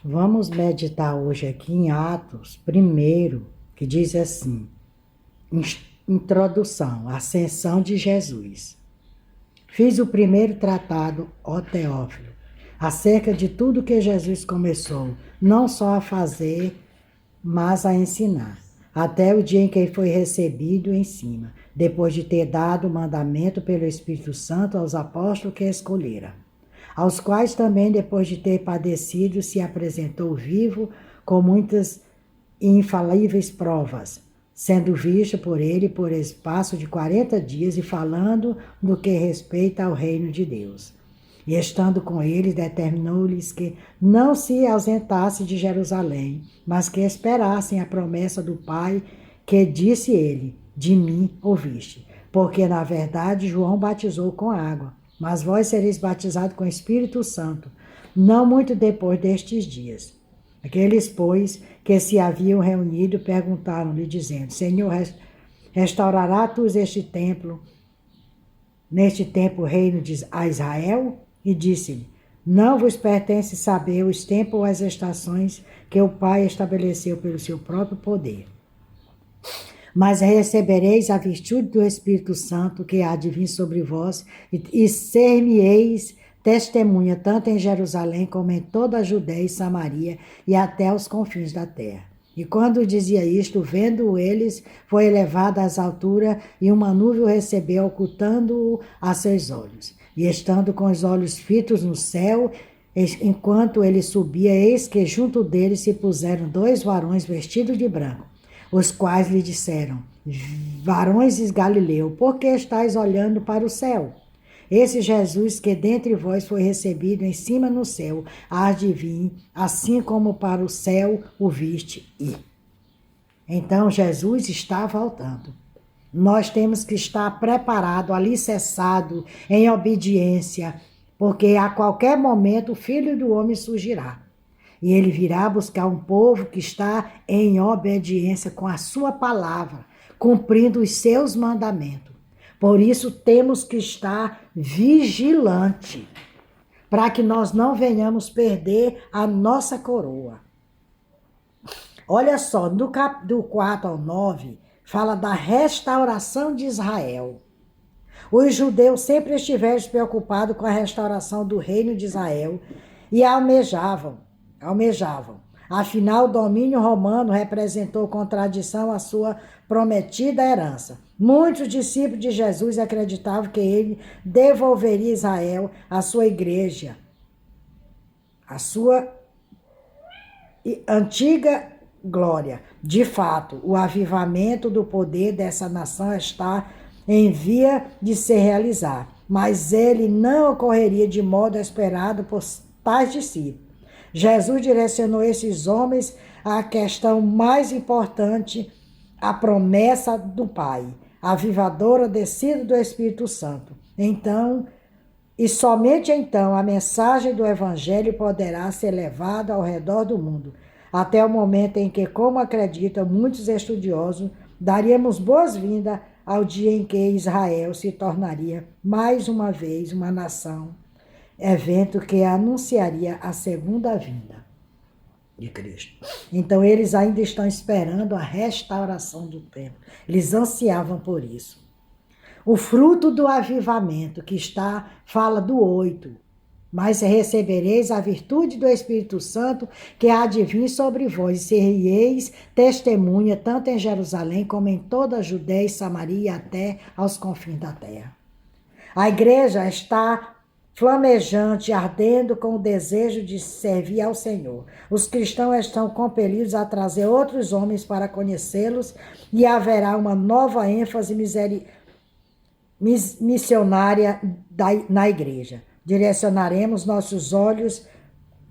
Vamos meditar hoje aqui em Atos 1, que diz assim, introdução, ascensão de Jesus. Fiz o primeiro tratado, ó Teófilo, acerca de tudo que Jesus começou, não só a fazer, mas a ensinar, até o dia em que foi recebido em cima, depois de ter dado o mandamento pelo Espírito Santo aos apóstolos que escolhera, aos quais também, depois de ter padecido, se apresentou vivo com muitas infalíveis provas, sendo visto por ele por espaço de 40 dias e falando do que respeita ao reino de Deus. E estando com eles, determinou-lhes que não se ausentasse de Jerusalém, mas que esperassem a promessa do Pai, que disse ele, de mim ouviste. Porque, na verdade, João batizou com água, mas vós sereis batizados com o Espírito Santo, não muito depois destes dias. Aqueles, pois, que se haviam reunido, perguntaram-lhe, dizendo, Senhor, restaurará tu neste tempo o reino a Israel? E disse-lhe, não vos pertence saber os tempos ou as estações que o Pai estabeleceu pelo seu próprio poder. Mas recebereis a virtude do Espírito Santo que há de vir sobre vós, e ser-me-eis testemunha tanto em Jerusalém como em toda a Judéia e Samaria e até os confins da terra. E quando dizia isto, vendo eles, foi elevado às alturas e uma nuvem o recebeu, ocultando-o a seus olhos. E estando com os olhos fitos no céu, enquanto ele subia, eis que junto dele se puseram 2 varões vestidos de branco, os quais lhe disseram, varões de Galileu, por que estáis olhando para o céu? Esse Jesus que dentre vós foi recebido em cima no céu, há de vir, assim como para o céu o viste ir. Então Jesus está voltando. Nós temos que estar preparado, alicerçado, em obediência, porque a qualquer momento o Filho do Homem surgirá. E ele virá buscar um povo que está em obediência com a sua palavra, cumprindo os seus mandamentos. Por isso temos que estar vigilante, para que nós não venhamos perder a nossa coroa. Olha só, do 4 ao 9, fala da restauração de Israel. Os judeus sempre estiveram preocupados com a restauração do reino de Israel e almejavam. Afinal, o domínio romano representou contradição à sua prometida herança. Muitos discípulos de Jesus acreditavam que ele devolveria a Israel a sua igreja, a sua antiga glória. De fato, o avivamento do poder dessa nação está em via de se realizar, mas ele não ocorreria de modo esperado por tais discípulos. Jesus direcionou esses homens à questão mais importante, a promessa do Pai, a avivadora descida do Espírito Santo. Então, e somente então, a mensagem do Evangelho poderá ser levada ao redor do mundo, até o momento em que, como acreditam muitos estudiosos, daríamos boas-vindas ao dia em que Israel se tornaria mais uma vez uma nação, evento que anunciaria a segunda vinda de Cristo. Então, eles ainda estão esperando a restauração do templo. Eles ansiavam por isso. O fruto do avivamento, que fala do 8. Mas recebereis a virtude do Espírito Santo, que há de vir sobre vós, e sereis testemunha, tanto em Jerusalém, como em toda a Judéia e Samaria, até aos confins da terra. A igreja está flamejante, ardendo com o desejo de servir ao Senhor. Os cristãos estão compelidos a trazer outros homens para conhecê-los e haverá uma nova ênfase missionária na igreja. Direcionaremos nossos olhos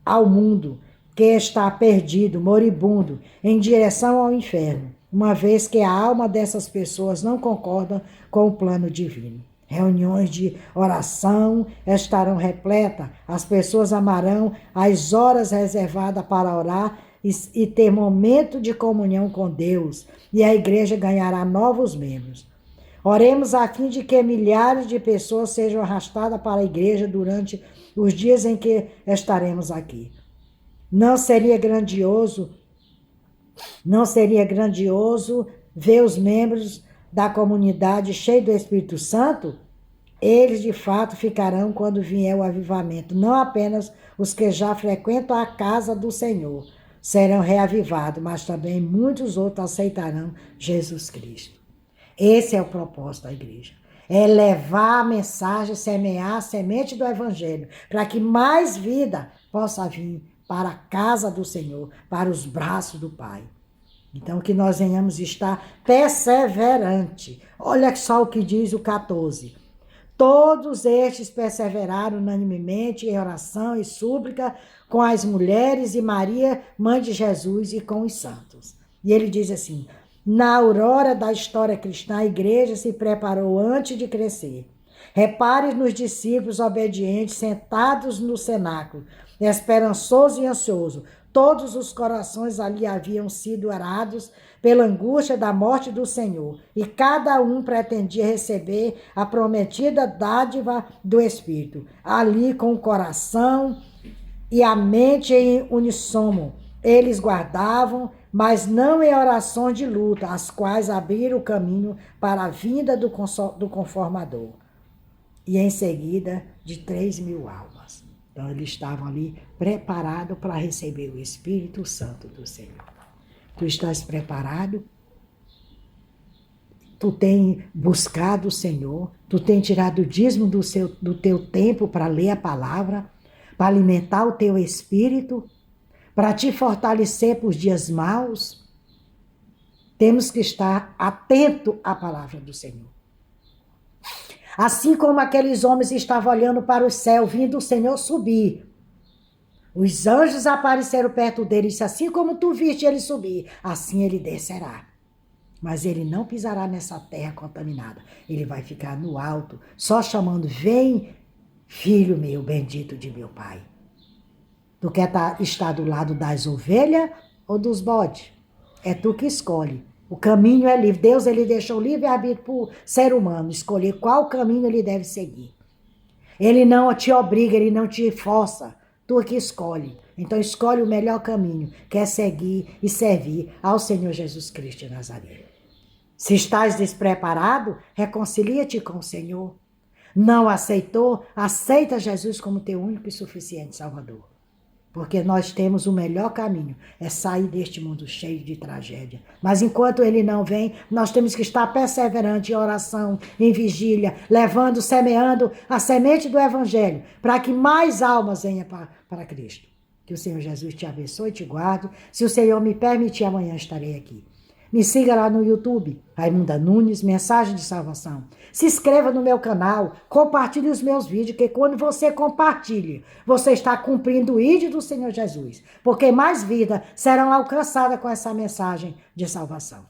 ao mundo que está perdido, moribundo, em direção ao inferno, uma vez que a alma dessas pessoas não concorda com o plano divino. Reuniões de oração estarão repletas, as pessoas amarão as horas reservadas para orar e ter momento de comunhão com Deus, e a igreja ganhará novos membros. Oremos a fim de que milhares de pessoas sejam arrastadas para a igreja durante os dias em que estaremos aqui. Não seria grandioso, não seria grandioso ver os membros da comunidade cheios do Espírito Santo? Eles de fato ficarão quando vier o avivamento, não apenas os que já frequentam a casa do Senhor serão reavivados, mas também muitos outros aceitarão Jesus Cristo. Esse é o propósito da igreja. É levar a mensagem, semear a semente do Evangelho, para que mais vida possa vir para a casa do Senhor, para os braços do Pai. Então, que nós venhamos estar perseverante. Olha só o que diz o 14. Todos estes perseveraram unanimemente em oração e súplica com as mulheres e Maria, mãe de Jesus, e com os santos. E ele diz assim: na aurora da história cristã, a igreja se preparou antes de crescer. Repare nos discípulos obedientes sentados no cenáculo, esperançoso e ansioso. Todos os corações ali haviam sido arados pela angústia da morte do Senhor, e cada um pretendia receber a prometida dádiva do Espírito. Ali, com o coração e a mente em unissono, eles guardavam, mas não em orações de luta, as quais abriram o caminho para a vinda do Conformador. E em seguida, de 3.000 almas. Então, eles estavam ali preparados para receber o Espírito Santo do Senhor. Tu estás preparado? Tu tem buscado o Senhor? Tu tem tirado o dízimo do teu tempo para ler a palavra? Para alimentar o teu espírito? Para te fortalecer para os dias maus? Temos que estar atento à palavra do Senhor. Assim como aqueles homens estavam olhando para o céu, vindo o Senhor subir. Os anjos apareceram perto dele e disse: assim como tu viste ele subir, assim ele descerá. Mas ele não pisará nessa terra contaminada. Ele vai ficar no alto, só chamando: vem, filho meu, bendito de meu pai. Tu quer estar do lado das ovelhas ou dos bodes? É tu que escolhe. O caminho é livre. Deus ele deixou livre-arbítrio para o ser humano escolher qual caminho ele deve seguir. Ele não te obriga, ele não te força. Tu que escolhe. Então escolhe o melhor caminho, que é seguir e servir ao Senhor Jesus Cristo de Nazaré. Se estás despreparado, reconcilia-te com o Senhor. Não aceitou? Aceita Jesus como teu único e suficiente Salvador. Porque nós temos o melhor caminho, é sair deste mundo cheio de tragédia. Mas enquanto ele não vem, nós temos que estar perseverante em oração, em vigília, levando, semeando a semente do Evangelho, para que mais almas venham para Cristo. Que o Senhor Jesus te abençoe e te guarde. Se o Senhor me permitir, amanhã estarei aqui. Me siga lá no YouTube, Raimunda Nunes, Mensagem de Salvação. Se inscreva no meu canal, compartilhe os meus vídeos, que quando você compartilha, você está cumprindo o ídolo do Senhor Jesus. Porque mais vidas serão alcançadas com essa mensagem de salvação.